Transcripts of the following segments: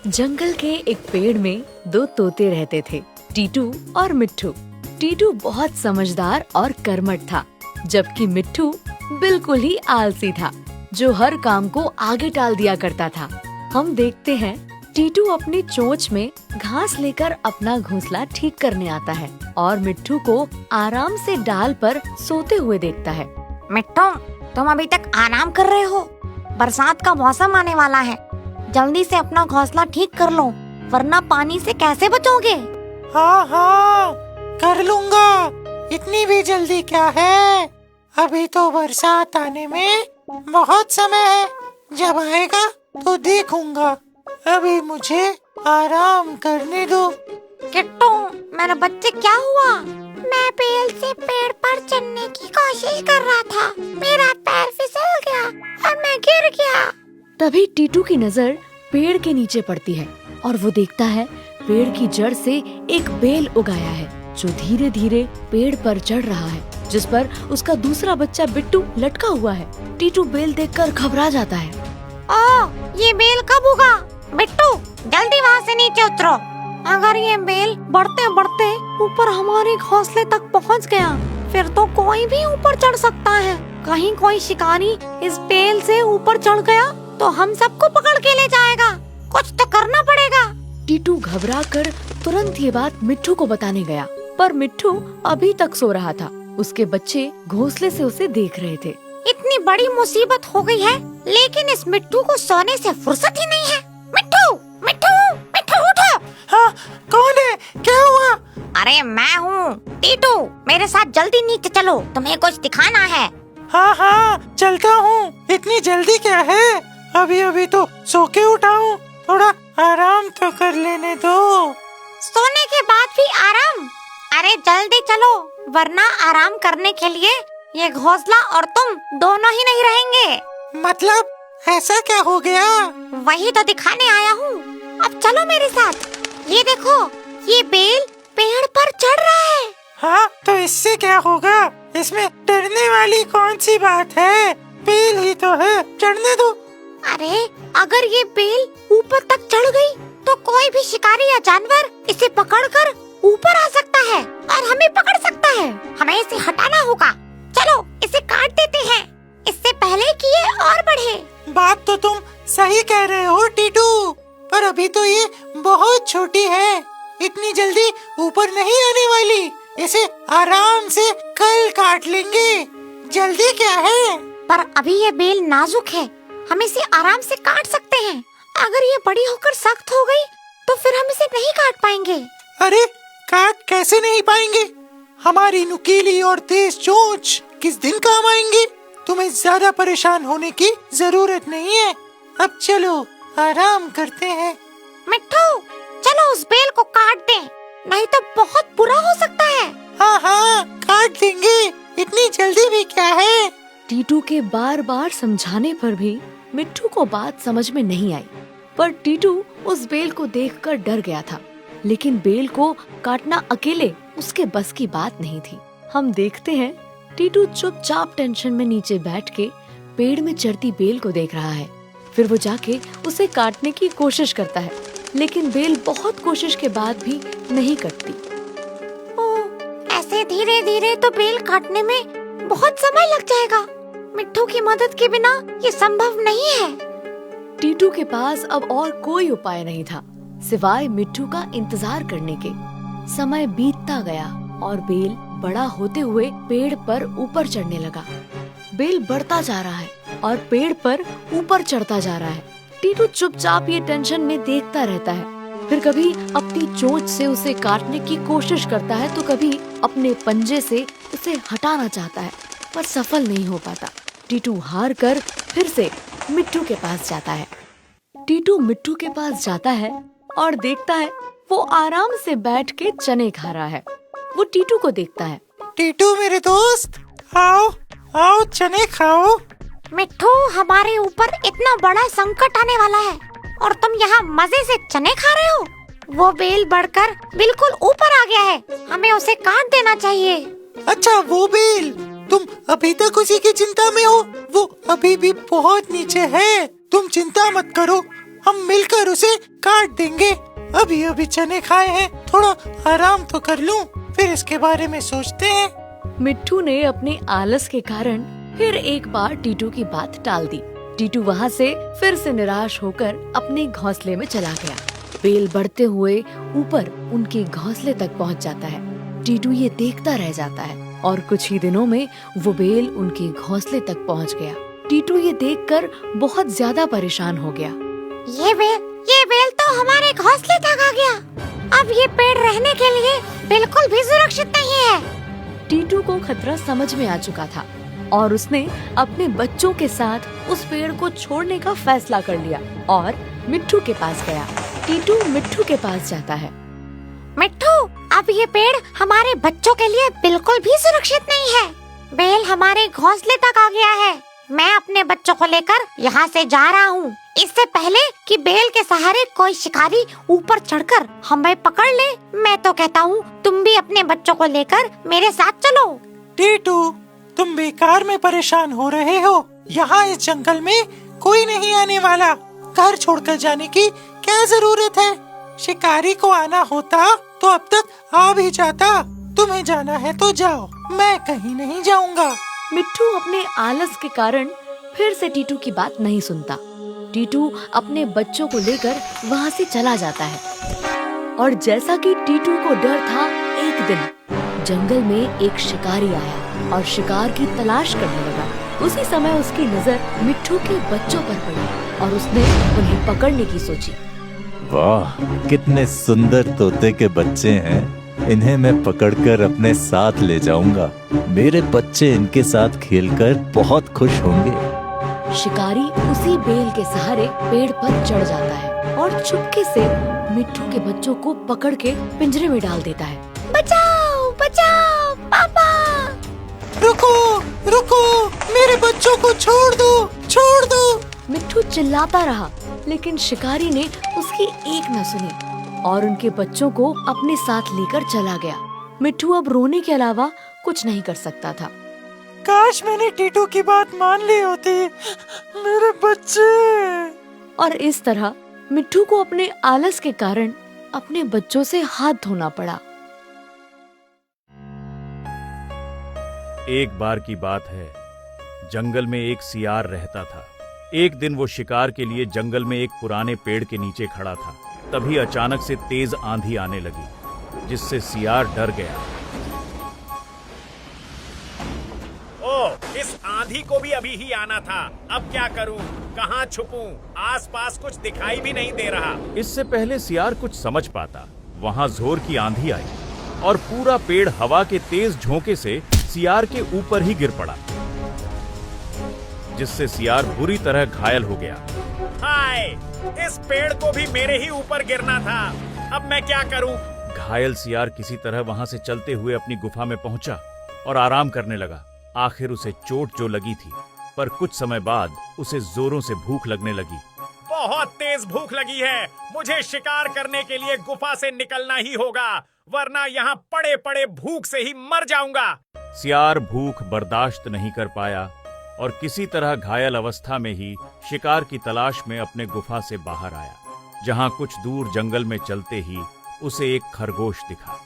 जंगल के एक पेड़ में दो तोते रहते थे, टीटू और मिट्ठू। टीटू बहुत समझदार और कर्मठ था, जबकि मिट्ठू बिल्कुल ही आलसी था, जो हर काम को आगे टाल दिया करता था। हम देखते हैं टीटू अपनी चोंच में घास लेकर अपना घोंसला ठीक करने आता है और मिट्ठू को आराम से डाल पर सोते हुए देखता है। मिट्ठू, तुम अभी तक आराम कर रहे हो? बरसात का मौसम आने वाला है, जल्दी से अपना घोंसला ठीक कर लो, वरना पानी से कैसे बचोगे? हाँ, कर लूँगा। इतनी भी जल्दी क्या है? अभी तो बरसात आने में बहुत समय है, जब आएगा तो देखूंगा। अभी मुझे आराम करने दो। किट्टू, मेरे बच्चे, क्या हुआ? मैं बेल से पेड़ पर चढ़ने की कोशिश कर रहा था, मेरा पैर फिसल गया और मैं गिर गया। तभी टीटू की नजर पेड़ के नीचे पड़ती है और वो देखता है पेड़ की जड़ से एक बेल उगाया है, जो धीरे धीरे पेड़ पर चढ़ रहा है, जिस पर उसका दूसरा बच्चा बिट्टू लटका हुआ है। टीटू बेल देखकर घबरा जाता है। ये बेल कब उगा? बिट्टू, जल्दी वहाँ से नीचे उतरो। अगर ये बेल बढ़ते बढ़ते ऊपर हमारे घोंसले तक पहुँच गया, फिर तो कोई भी ऊपर चढ़ सकता है। कहीं कोई शिकारी इस बेल से ऊपर चढ़ गया तो हम सबको पकड़ के ले जाएगा। कुछ तो करना पड़ेगा। टीटू घबराकर तुरंत ये बात मिट्ठू को बताने गया, पर मिट्ठू अभी तक सो रहा था। उसके बच्चे घोंसले से उसे देख रहे थे। इतनी बड़ी मुसीबत हो गई है, लेकिन इस मिट्ठू को सोने से फुर्सत ही नहीं है। मिट्ठू, मिट्ठू, मिट्ठू, उठो। हाँ, कौन है? क्या हुआ? अरे मैं हूँ टीटू, मेरे साथ जल्दी नीचे चलो, तुम्हें कुछ दिखाना है। हाँ, चलता हूँ। इतनी जल्दी क्या है? अभी अभी तो सो के उठा हूँ, थोड़ा आराम तो कर लेने दो। सोने के बाद भी आराम? अरे जल्दी चलो, वरना आराम करने के लिए ये घोंसला और तुम दोनों ही नहीं रहेंगे। मतलब ऐसा क्या हो गया? वही तो दिखाने आया हूँ। अब चलो मेरे साथ। ये देखो, ये बेल पेड़ पर चढ़ रहा है। हाँ, तो इससे क्या होगा? इसमें डरने वाली कौन सी बात है? बेल ही तो है, चढ़ने दो। अरे अगर ये बेल ऊपर तक चढ़ गई तो कोई भी शिकारी या जानवर इसे पकड़कर ऊपर आ सकता है और हमें पकड़ सकता है। हमें इसे हटाना होगा। चलो इसे काट देते हैं, इससे पहले कि ये और बढ़े। बात तो तुम सही कह रहे हो टीटू, पर अभी तो ये बहुत छोटी है, इतनी जल्दी ऊपर नहीं आने वाली। इसे आराम से कल काट लेंगे, जल्दी क्या है? पर अभी ये बेल नाजुक है, हम इसे आराम से काट सकते हैं। अगर ये बड़ी होकर सख्त हो गई तो फिर हम इसे नहीं काट पाएंगे। अरे काट कैसे नहीं पाएंगे? हमारी नुकीली और तेज चोंच किस दिन काम आएंगी? तुम्हें ज्यादा परेशान होने की जरूरत नहीं है। अब चलो आराम करते हैं। मिट्ठू, चलो उस बेल को काट दें, नहीं तो बहुत बुरा हो सकता है। हाँ, काट देंगे, इतनी जल्दी भी क्या है? टीटू के बार बार समझाने पर भी मिट्ठू को बात समझ में नहीं आई, पर टीटू उस बेल को देखकर डर गया था। लेकिन बेल को काटना अकेले उसके बस की बात नहीं थी। हम देखते हैं टीटू चुपचाप टेंशन में नीचे बैठ के पेड़ में चढ़ती बेल को देख रहा है। फिर वो जाके उसे काटने की कोशिश करता है, लेकिन बेल बहुत कोशिश के बाद भी नहीं कटती। ऐसे धीरे धीरे तो बेल काटने में बहुत समय लग जाएगा। मिट्ठू की मदद के बिना ये संभव नहीं है। टीटू के पास अब और कोई उपाय नहीं था सिवाय मिट्ठू का इंतजार करने के। समय बीतता गया और बेल बड़ा होते हुए पेड़ पर ऊपर चढ़ने लगा। बेल बढ़ता जा रहा है और पेड़ पर ऊपर चढ़ता जा रहा है। टीटू चुपचाप ये टेंशन में देखता रहता है। फिर कभी अपनी चोंच से उसे काटने की कोशिश करता है तो कभी अपने पंजे से उसे हटाना चाहता है, पर सफल नहीं हो पाता। टीटू हार कर फिर से मिट्ठू के पास जाता है। टीटू मिट्ठू के पास जाता है और देखता है वो आराम से बैठ के चने खा रहा है। वो टीटू को देखता है। टीटू मेरे दोस्त, आओ आओ चने खाओ। मिट्ठू, हमारे ऊपर इतना बड़ा संकट आने वाला है और तुम यहाँ मजे से चने खा रहे हो। वो बेल बढ़कर बिल्कुल ऊपर आ गया है, हमें उसे काट देना चाहिए। अच्छा, वो बेल, तुम अभी तक उसी की चिंता में हो? वो अभी भी बहुत नीचे है। तुम चिंता मत करो, हम मिलकर उसे काट देंगे। अभी अभी चने खाए हैं, थोड़ा आराम तो कर लूं, फिर इसके बारे में सोचते हैं। मिट्ठू ने अपने आलस के कारण फिर एक बार टीटू की बात टाल दी। टीटू वहाँ से फिर से निराश होकर अपने घोंसले में चला गया। बेल बढ़ते हुए ऊपर उनके घोंसले तक पहुँच जाता है। टीटू ये देखता रह जाता है और कुछ ही दिनों में वो बेल उनके घोंसले तक पहुँच गया। टीटू ये देखकर बहुत ज्यादा परेशान हो गया। ये बेल तो हमारे घोंसले तक आ गया। अब ये पेड़ रहने के लिए बिल्कुल भी सुरक्षित नहीं है। टीटू को खतरा समझ में आ चुका था और उसने अपने बच्चों के साथ उस पेड़ को छोड़ने का फैसला कर लिया और मिट्ठू के पास गया। टीटू मिट्ठू के पास जाता है। मिट्ठू, अब ये पेड़ हमारे बच्चों के लिए बिल्कुल भी सुरक्षित नहीं है। बेल हमारे घोंसले तक आ गया है। मैं अपने बच्चों को लेकर यहाँ से जा रहा हूँ। इससे पहले कि बेल के सहारे कोई शिकारी ऊपर चढ़कर हमें पकड़ ले, मैं तो कहता हूँ तुम भी अपने बच्चों को लेकर मेरे साथ चलो। टीटू, तुम बेकार में परेशान हो रहे हो। यहाँ इस जंगल में कोई नहीं आने वाला। घर छोड़कर जाने की क्या जरूरत है? शिकारी को आना होता तो अब तक आ भी जाता। तुम्हें जाना है तो जाओ, मैं कहीं नहीं जाऊंगा। मिट्ठू अपने आलस के कारण फिर से टीटू की बात नहीं सुनता। टीटू अपने बच्चों को लेकर वहाँ से चला जाता है और जैसा कि टीटू को डर था, एक दिन जंगल में एक शिकारी आया और शिकार की तलाश करने लगा। उसी समय उसकी नजर मिट्ठू के बच्चों पर पड़ी और उसने उन्हें पकड़ने की सोची। वाह, कितने सुंदर तोते के बच्चे हैं। इन्हें मैं पकड़कर अपने साथ ले जाऊंगा। मेरे बच्चे इनके साथ खेलकर बहुत खुश होंगे। शिकारी उसी बेल के सहारे पेड़ पर चढ़ जाता है और चुपके से मिट्ठू के बच्चों को पकड़ के पिंजरे में डाल देता है। बचाओ, बचाओ, पापा! रुको, रुको, मेरे बच्चों को छोड़ दो, छोड़ दो। मिट्ठू चिल्लाता रहा, लेकिन शिकारी ने उसकी एक न सुनी और उनके बच्चों को अपने साथ लेकर चला गया। मिट्ठू अब रोने के अलावा कुछ नहीं कर सकता था। काश मैंने टीटू की बात मान ली होती, मेरे बच्चे। और इस तरह मिट्ठू को अपने आलस के कारण अपने बच्चों से हाथ धोना पड़ा। एक बार की बात है, जंगल में एक सियार रहता था। एक दिन वो शिकार के लिए जंगल में एक पुराने पेड़ के नीचे खड़ा था। तभी अचानक से तेज आंधी आने लगी, जिससे सियार डर गया। ओह, इस आंधी को भी अभी ही आना था। अब क्या करूं? कहां छुपूं? आसपास कुछ दिखाई भी नहीं दे रहा। इससे पहले सियार कुछ समझ पाता, वहां जोर की आंधी आई और पूरा पेड़ हवा के तेज झोंके से सियार के ऊपर ही गिर पड़ा, जिससे सियार बुरी तरह घायल हो गया। हाय, इस पेड़ को भी मेरे ही ऊपर गिरना था। अब मैं क्या करूं? घायल सियार किसी तरह वहां से चलते हुए अपनी गुफा में पहुंचा और आराम करने लगा। आखिर उसे चोट जो लगी थी, पर कुछ समय बाद उसे जोरों से भूख लगने लगी। बहुत तेज भूख लगी है। मुझे शिकार करने के लिए गुफा से निकलना ही होगा, वरना यहाँ पड़े पड़े भूख से ही मर जाऊंगा। सियार भूख बर्दाश्त नहीं कर पाया और किसी तरह घायल अवस्था में ही शिकार की तलाश में अपने गुफा से बाहर आया, जहां कुछ दूर जंगल में चलते ही उसे एक खरगोश दिखा।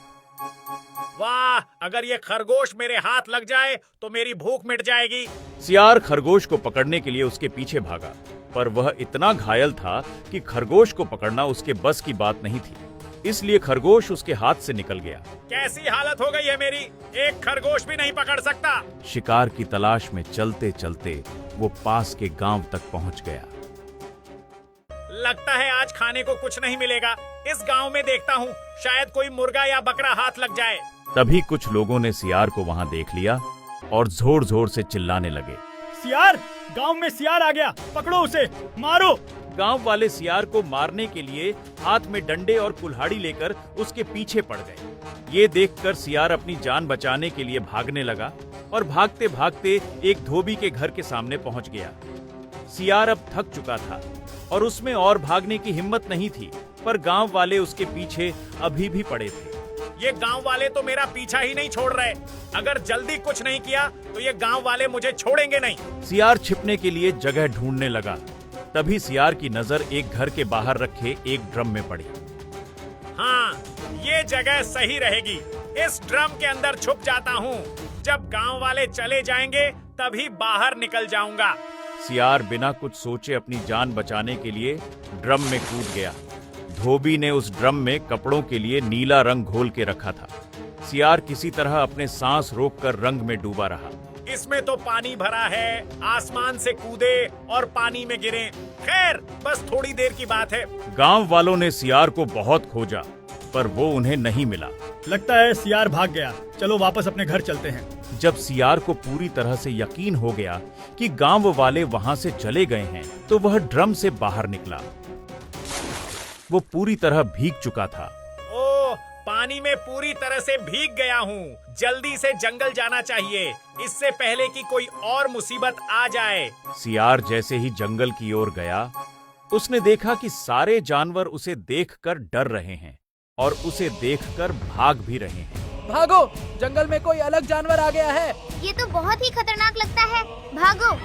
वाह, अगर ये खरगोश मेरे हाथ लग जाए तो मेरी भूख मिट जाएगी। सियार खरगोश को पकड़ने के लिए उसके पीछे भागा, पर वह इतना घायल था कि खरगोश को पकड़ना उसके बस की बात नहीं थी। इसलिए खरगोश उसके हाथ से निकल गया। कैसी हालत हो गई है मेरी, एक खरगोश भी नहीं पकड़ सकता। शिकार की तलाश में चलते चलते वो पास के गांव तक पहुंच गया। लगता है आज खाने को कुछ नहीं मिलेगा। इस गांव में देखता हूँ, शायद कोई मुर्गा या बकरा हाथ लग जाए। तभी कुछ लोगों ने सियार को वहां देख लिया और जोर जोर से चिल्लाने लगे। सियार, गांव में सियार आ गया, पकड़ो उसे, मारो। गांव वाले सियार को मारने के लिए हाथ में डंडे और कुल्हाड़ी लेकर उसके पीछे पड़ गए। ये देखकर सियार अपनी जान बचाने के लिए भागने लगा और भागते भागते एक धोबी के घर के सामने पहुंच गया। सियार अब थक चुका था और उसमें और भागने की हिम्मत नहीं थी, पर गांव वाले उसके पीछे अभी भी पड़े थे। ये गांव वाले तो मेरा पीछा ही नहीं छोड़ रहे। अगर जल्दी कुछ नहीं किया तो ये गांव वाले मुझे छोड़ेंगे नहीं। सियार छिपने के लिए जगह ढूंढने लगा तभी सियार की नजर एक घर के बाहर रखे एक ड्रम में पड़ी। हाँ, ये जगह सही रहेगी। इस ड्रम के अंदर छुप जाता हूँ। जब गांव वाले चले जाएंगे तभी बाहर निकल जाऊंगा। सियार बिना कुछ सोचे अपनी जान बचाने के लिए ड्रम में कूद गया। धोबी ने उस ड्रम में कपड़ों के लिए नीला रंग घोल के रखा था। सियार किसी तरह अपने सांस रोककर रंग में डूबा रहा। इसमें तो पानी भरा है, आसमान से कूदे और पानी में गिरे। खैर, बस थोड़ी देर की बात है। गांव वालों ने सियार को बहुत खोजा, पर वो उन्हें नहीं मिला। लगता है सियार भाग गया। चलो वापस अपने घर चलते हैं। जब सियार को पूरी तरह से यकीन हो गया कि गांव वाले वहां से चले गए हैं, तो वह ड्रम से बाहर निकला। वो पूरी तरह भीग चुका था। ओह, पानी में पूरी तरह से भीग गया हूँ। जल्दी से जंगल जाना चाहिए, इससे पहले कि कोई और मुसीबत आ जाए। सियार जैसे ही जंगल की ओर गया, उसने देखा कि सारे जानवर उसे देखकर डर रहे हैं और उसे देखकर भाग भी रहे हैं। भागो, जंगल में कोई अलग जानवर आ गया है। ये तो बहुत ही खतरनाक लगता है, भागो।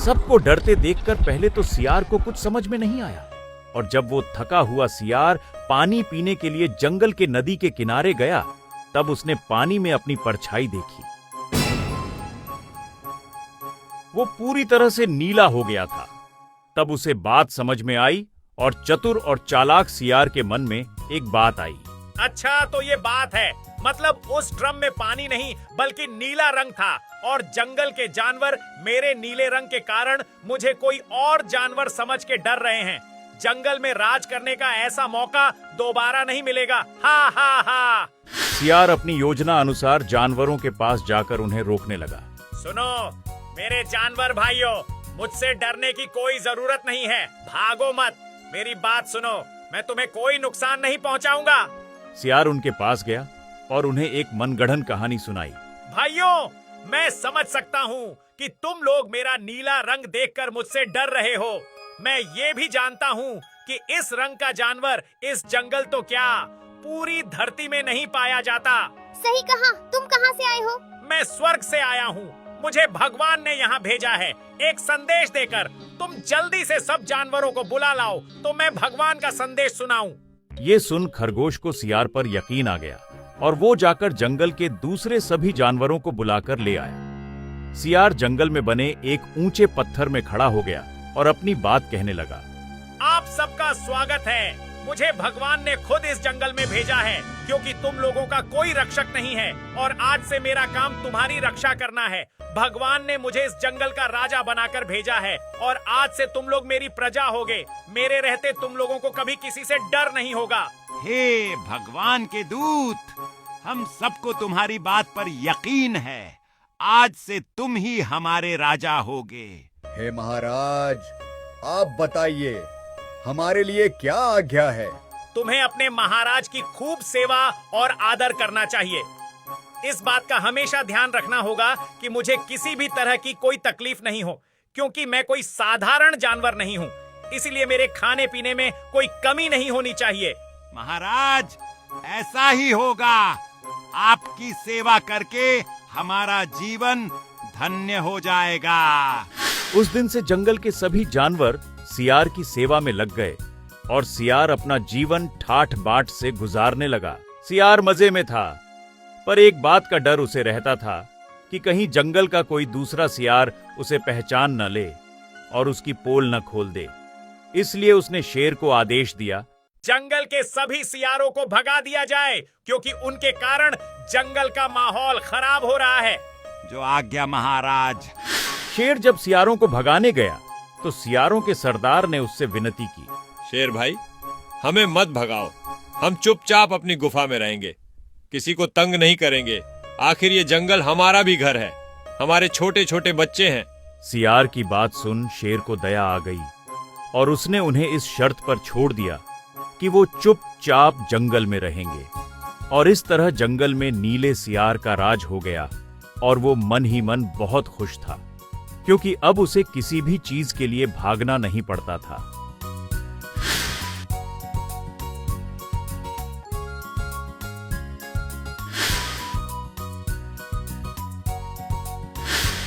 सबको डरते देखकर पहले तो सियार को कुछ समझ में नहीं आया, और जब वो थका हुआ सियार पानी पीने के लिए जंगल के नदी के किनारे गया, तब उसने पानी में अपनी परछाई देखी। वो पूरी तरह से नीला हो गया था। तब उसे बात समझ में आई और चतुर और चालाक सियार के मन में एक बात आई। अच्छा, तो ये बात है। मतलब उस ड्रम में पानी नहीं बल्कि नीला रंग था, और जंगल के जानवर मेरे नीले रंग के कारण मुझे कोई और जानवर समझ के डर रहे हैं। जंगल में राज करने का ऐसा मौका दोबारा नहीं मिलेगा। हा हा हा। सियार अपनी योजना अनुसार जानवरों के पास जाकर उन्हें रोकने लगा। सुनो मेरे जानवर भाइयों, मुझसे डरने की कोई जरूरत नहीं है। भागो मत, मेरी बात सुनो। मैं तुम्हें कोई नुकसान नहीं पहुंचाऊंगा। सियार उनके पास गया और उन्हें एक मनगढ़ंत कहानी सुनाई। भाइयों, मैं समझ सकता हूँ कि तुम लोग मेरा नीला रंग देखकर मुझसे डर रहे हो। मैं ये भी जानता हूँ कि इस रंग का जानवर इस जंगल तो क्या पूरी धरती में नहीं पाया जाता। सही कहा। तुम कहाँ से आए हो? मैं स्वर्ग से आया हूँ। मुझे भगवान ने यहाँ भेजा है एक संदेश देकर। तुम जल्दी से सब जानवरों को बुला लाओ तो मैं भगवान का संदेश सुनाऊं। ये सुन खरगोश को सियार पर यकीन आ गया और वो जाकर जंगल के दूसरे सभी जानवरों को बुलाकर ले आया। सियार जंगल में बने एक ऊंचे पत्थर में खड़ा हो गया और अपनी बात कहने लगा। आप सबका स्वागत है। मुझे भगवान ने खुद इस जंगल में भेजा है क्योंकि तुम लोगों का कोई रक्षक नहीं है और आज से मेरा काम तुम्हारी रक्षा करना है। भगवान ने मुझे इस जंगल का राजा बनाकर भेजा है और आज से तुम लोग मेरी प्रजा होगे। मेरे रहते तुम लोगों को कभी किसी से डर नहीं होगा। हे भगवान के दूत, हम सबको तुम्हारी बात पर यकीन है। आज से तुम ही हमारे राजा होगे। हे महाराज, आप बताइए हमारे लिए क्या आज्ञा है? तुम्हें अपने महाराज की खूब सेवा और आदर करना चाहिए। इस बात का हमेशा ध्यान रखना होगा कि मुझे किसी भी तरह की कोई तकलीफ नहीं हो, क्योंकि मैं कोई साधारण जानवर नहीं हूँ। इसलिए मेरे खाने पीने में कोई कमी नहीं होनी चाहिए। महाराज, ऐसा ही होगा। आपकी सेवा करके हमारा जीवन धन्य हो जाएगा। उस दिन से जंगल के सभी जानवर सियार की सेवा में लग गए और सियार अपना जीवन ठाठ बाट से गुजारने लगा। सियार मजे में था, पर एक बात का डर उसे रहता था कि कहीं जंगल का कोई दूसरा सियार उसे पहचान न ले और उसकी पोल न खोल दे। इसलिए उसने शेर को आदेश दिया, जंगल के सभी सियारों को भगा दिया जाए क्योंकि उनके कारण जंगल का माहौल खराब हो रहा है। जो आज्ञा महाराज। शेर जब सियारों को भगाने गया तो सियारों के सरदार ने उससे विनती की, शेर भाई, हमें मत भगाओ। हम चुपचाप अपनी गुफा में रहेंगे, किसी को तंग नहीं करेंगे। आखिर ये जंगल हमारा भी घर है, हमारे छोटे छोटे बच्चे हैं। सियार की बात सुन शेर को दया आ गई और उसने उन्हें इस शर्त पर छोड़ दिया कि वो चुपचाप जंगल में रहेंगे। और इस तरह जंगल में नीले सियार का राज हो गया और वो मन ही मन बहुत खुश था, क्योंकि अब उसे किसी भी चीज के लिए भागना नहीं पड़ता था।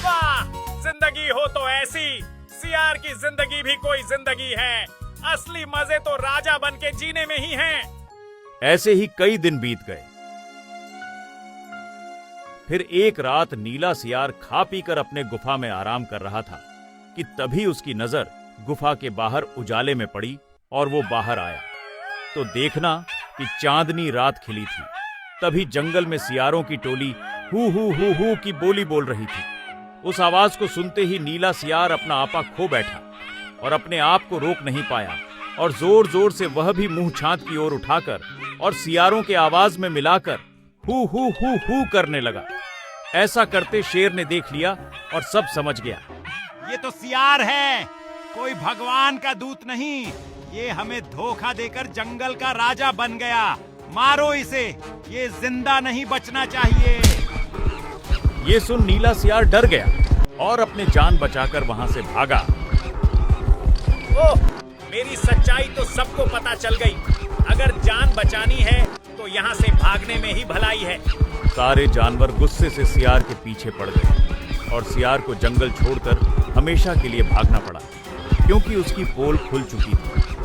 वाह, जिंदगी है। असली मजे तो राजा बन के जीने में ही हैं। ऐसे ही कई दिन बीत गए। फिर एक रात नीला सियार खा पीकर अपने गुफा में आराम कर रहा था कि तभी उसकी नजर गुफा के बाहर उजाले में पड़ी और वो बाहर आया तो देखना कि चांदनी रात खिली थी। तभी जंगल में सियारों की टोली हू की बोली बोल रही थी। उस आवाज को सुनते ही नीला सियार अपना आपा खो बैठा और अपने आप को रोक नहीं पाया और जोर जोर से वह भी मुंह छात की ओर उठाकर और सियारों के आवाज में मिलाकर हू करने लगा। ऐसा करते शेर ने देख लिया और सब समझ गया। ये तो सियार है, कोई भगवान का दूत नहीं। ये हमें धोखा देकर जंगल का राजा बन गया। मारो इसे, ये जिंदा नहीं बचना चाहिए। ये सुन नीला सियार डर गया और अपने जान बचाकर वहां से भागा। ओह, मेरी सच्चाई तो सबको पता चल गई। अगर जान बचानी है तो यहाँ से भागने में ही भलाई है। सारे जानवर गुस्से से सियार के पीछे पड़ गए और सियार को जंगल छोड़कर हमेशा के लिए भागना पड़ा क्योंकि उसकी पोल खुल चुकी थी।